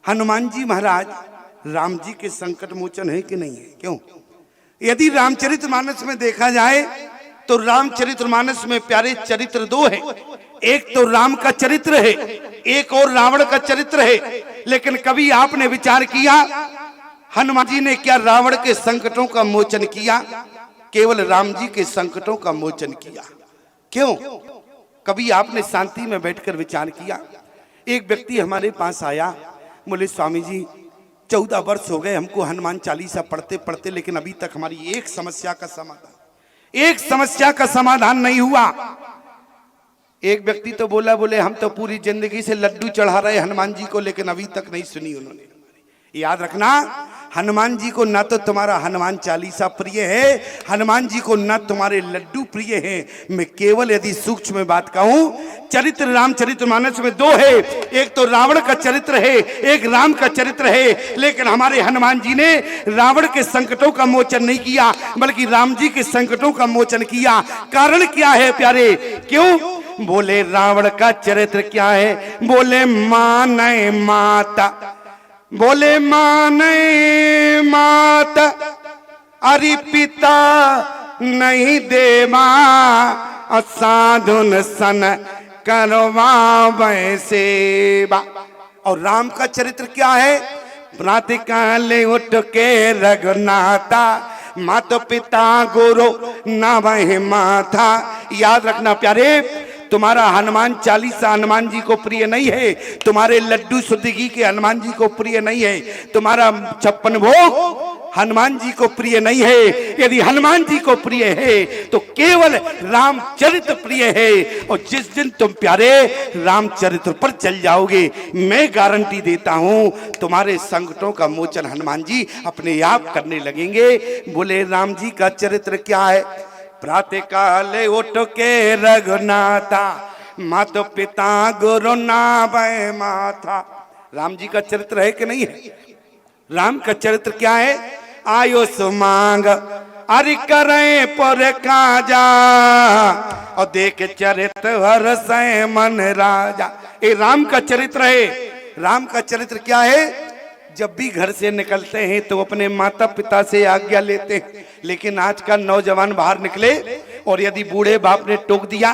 हनुमान जी महाराज राम जी के संकट मोचन है कि नहीं है? क्यों? यदि रामचरितमानस में देखा जाए तो रामचरितमानस में प्यारे चरित्र दो है। एक तो राम का चरित्र है, एक और रावण का चरित्र है। लेकिन कभी आपने विचार किया हनुमान जी ने क्या रावण के संकटों का मोचन किया? केवल राम जी के संकटों का मोचन किया। क्यों? कभी आपने शांति में बैठकर विचार किया? एक व्यक्ति हमारे पास आया, बोले स्वामी जी 14 वर्ष हो गए हमको हनुमान चालीसा पढ़ते पढ़ते, लेकिन अभी तक हमारी एक समस्या का समाधान नहीं हुआ। एक व्यक्ति तो बोला, बोले हम तो पूरी जिंदगी से लड्डू चढ़ा रहे हनुमान जी को, लेकिन अभी तक नहीं सुनी उन्होंने। याद रखना, हनुमान जी को ना तो तुम्हारा हनुमान चालीसा प्रिय है, हनुमान जी को ना तुम्हारे लड्डू प्रिय हैं। मैं केवल यदि सूक्ष्म बात कहूं, चरित्र रामचरितमानस में दो है। एक तो रावण का चरित्र है, एक राम का चरित्र है। लेकिन हमारे हनुमान जी ने रावण के संकटों का मोचन नहीं किया, बल्कि राम जी के संकटों का मोचन किया। कारण क्या है प्यारे? क्यों? बोले रावण का चरित्र क्या है? बोले माने माता, बोले माने माता, अरे पिता नहीं देवा, साधुन सन करवा सेवा। और राम का चरित्र क्या है? प्रातःकाले उठ के रघुनाथा, माता पिता गुरु ना वह माथा। याद रखना प्यारे, तुम्हारा हनुमान चालीसा हनुमान जी को प्रिय नहीं है, तुम्हारे लड्डू शुद्धि के हनुमान जी को प्रिय नहीं है, तुम्हारा 56 भोग हनुमान जी को प्रिय नहीं है। यदि हनुमान जी को प्रिय है तो केवल रामचरित्र प्रिय है। और जिस दिन तुम प्यारे रामचरित्र पर चल जाओगे, मैं गारंटी देता हूं तुम्हारे संकटों का मोचन हनुमान जी अपने आप करने लगेंगे। बोले राम जी का चरित्र क्या है? प्रातःकाले उठ के रघुनाथा, माता पिता गुरु ना वह माथा। राम जी का चरित्र है कि नहीं है? राम का चरित्र क्या है? आयुष मांग अरे करे पर काजा, और देख चरित्र हर से मन राजा। ये राम का चरित्र है। राम का चरित्र क्या है? जब भी घर से निकलते हैं तो अपने माता पिता से आज्ञा लेते हैं। लेकिन आज का नौजवान बाहर निकले और यदि बूढ़े बाप ने टोक दिया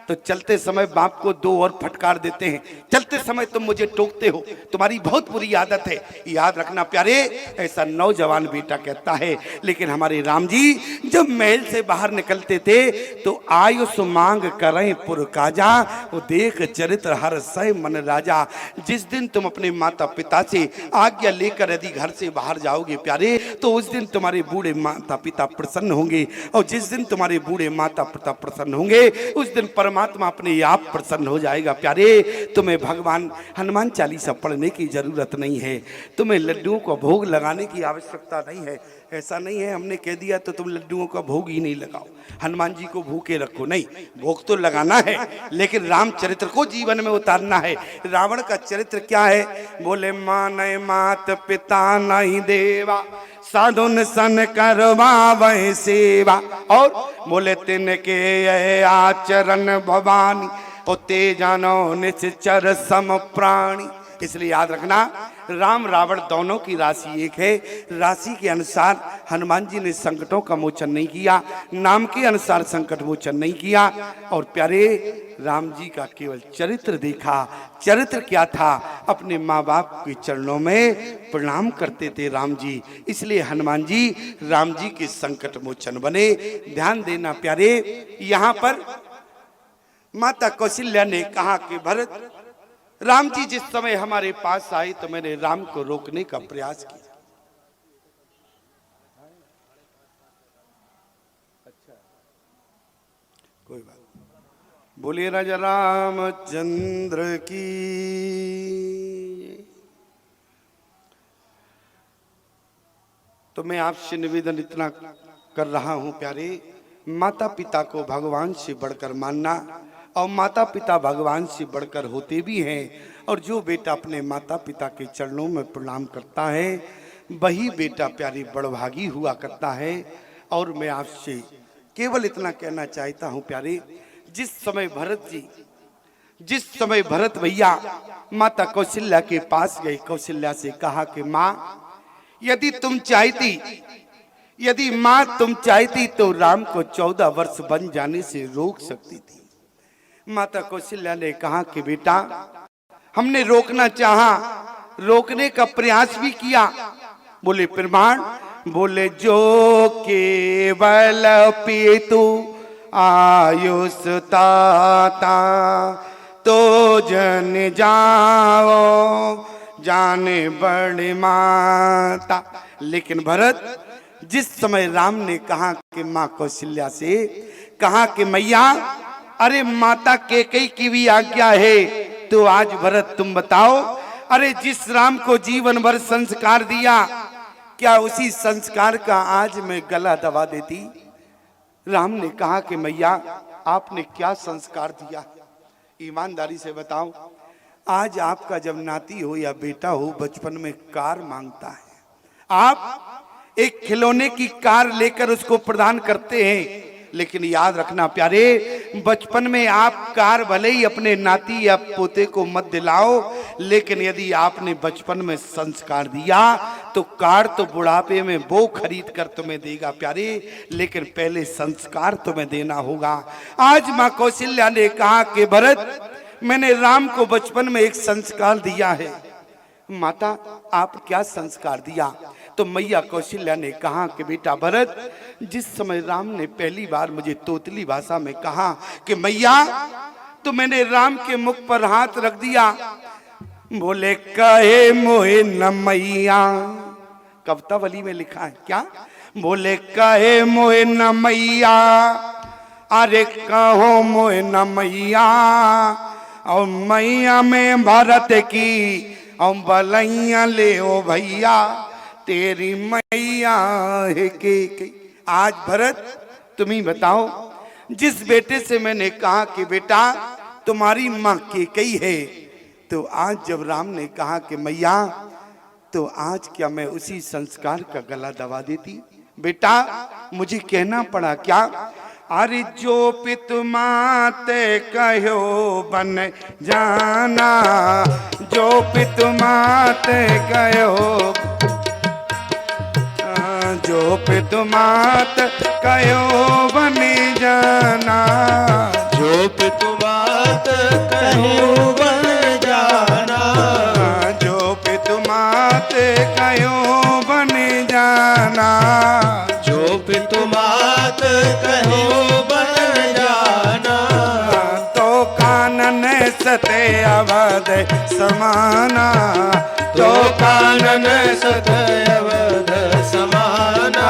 तो चलते समय बाप को 2 और फटकार देते हैं। चलते समय तुम मुझे टोकते हो, तुम्हारी बहुत बुरी आदत है। याद रखना प्यारे, ऐसा नौजवान बेटा कहता है। लेकिन हमारे राम जी जब महल से बाहर निकलते थे तो आयुष मांग करें पुरकाजा, वो देख चरित्र हर सह मन राजा। जिस दिन तुम अपने माता पिता से आज्ञा लेकर यदि घर से बाहर जाओगे प्यारे, तो उस दिन तुम्हारे बूढ़े माता पिता प्रसन्न होंगे। और जिस दिन तुम्हारे बूढ़े माता पिता प्रसन्न होंगे, उस दिन परमात्मा अपने आप प्रसन्न हो जाएगा। प्यारे, तुम्हें भगवान हनुमान चालीसा पढ़ने की जरूरत नहीं है, तुम्हें लड्डुओं को भोग लगाने की आवश्यकता नहीं है। ऐसा नहीं है हमने कह दिया तो तुम लड्डुओं का भोग ही नहीं लगाओ, हनुमान जी को भूखे रखो। नहीं, भोग तो लगाना है, लेकिन रामचरित्र को जीवन में उतारना है। रावण का चरित्र क्या है? बोले माने मात पिता नहीं देवा, साधुन सन करवा वह सेवा। और बोले तिनके आचरण भवानी, होते जानो निश्चर सम प्राणी। इसलिए याद रखना, राम रावण दोनों की राशि एक है। राशि के अनुसार हनुमान जी ने संकटों का मोचन नहीं किया, नाम के अनुसार संकट मोचन नहीं किया। और प्यारे राम जी का केवल चरित्र देखा। चरित्र क्या था? अपने माँ बाप के चरणों में प्रणाम करते थे राम जी। इसलिए हनुमान जी राम जी के संकट मोचन बने। ध्यान देना प्यारे, यहाँ पर माता कौशल्या ने कहा कि भरत, राम जी जिस समय हमारे पास आए तो मैंने राम को रोकने का प्रयास किया। कोई बात नहीं। बोलिए राजा रामचंद्र की। तो मैं आपसे निवेदन इतना कर रहा हूं प्यारे, माता पिता को भगवान से बढ़कर मानना, और माता पिता भगवान से बढ़कर होते भी हैं। और जो बेटा अपने माता पिता के चरणों में प्रणाम करता है वही बेटा प्यारी बड़भागी हुआ करता है। और मैं आपसे केवल इतना कहना चाहता हूं प्यारे, जिस समय भरत जी जिस समय भरत भैया माता कौशल्या के पास गए, कौशल्या से कहा कि माँ यदि माँ तुम चाहती तो राम को 14 वर्ष बन जाने से रोक सकती थी। माता कौशल्या ने कहा कि बेटा हमने रोकना चाहा, रोकने का प्रयास भी किया। बोले प्रमाण? बोले जो केवल पीतु आयुष ताता तो जन जाओ जाने बड़ी माता। लेकिन भरत, जिस समय राम ने कहा कि माँ कौशल्या से कहा कि मैया अरे माता कैकेयी की भी आज्ञा है, तो आज भरत तुम बताओ, अरे जिस राम को जीवन भर संस्कार दिया, क्या उसी संस्कार का आज मैं गला दबा देती? राम ने कहा कि मैया आपने क्या संस्कार दिया, ईमानदारी से बताओ। आज आपका जब नाती हो या बेटा हो बचपन में कार मांगता है, आप एक खिलौने की कार लेकर उसको प्रदान करते हैं। लेकिन याद रखना प्यारे, बचपन में आप कार भले ही अपने नाती या पोते को मत दिलाओ, लेकिन यदि आपने बचपन में संस्कार दिया तो कार तो बुढ़ापे में वो खरीद कर तुम्हें देगा प्यारे, लेकिन पहले संस्कार तुम्हें देना होगा। आज माँ कौशल्या ने कहा कि भरत मैंने राम को बचपन में एक संस्कार दिया है। माता आप क्या संस्कार दिया? तो मैया कौशल्या ने कहा कि बेटा भरत, जिस समय राम ने पहली बार मुझे तोतली भाषा में कहा कि मैया, तो मैंने राम के मुख पर हाथ रख दिया। बोले कहे मोहे न मैया, कवितावली में लिखा है क्या? बोले कहे मोहे न मैया, अरे कहो मोहे न मैया, और मैया में भरत की और बलैया ले ओ भैया, तेरी मैया है के। आज भरत तुम ही बताओ, जिस बेटे से मैंने कहा कि बेटा तुम्हारी माँ कैकेयी है, तो आज जब राम ने कहा कि मैया, तो आज क्या मैं उसी संस्कार का गला दबा देती? बेटा मुझे कहना पड़ा क्या? अरे जो पितु माते कहो बन जाना, जो पितु माते कहो, जो पितु मात कहो बन जाना, जो पितु मात कहो बन जाना, जो पितु मात कहो बन जाना, जो पितु मात कहो बन जाना, तो कानन सते अवध समाना, तो कानन सत अवध समाना,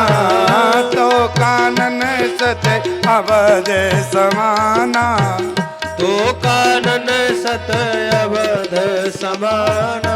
तो कानन सते अवध समाना, तो कानन सत अवध समाना।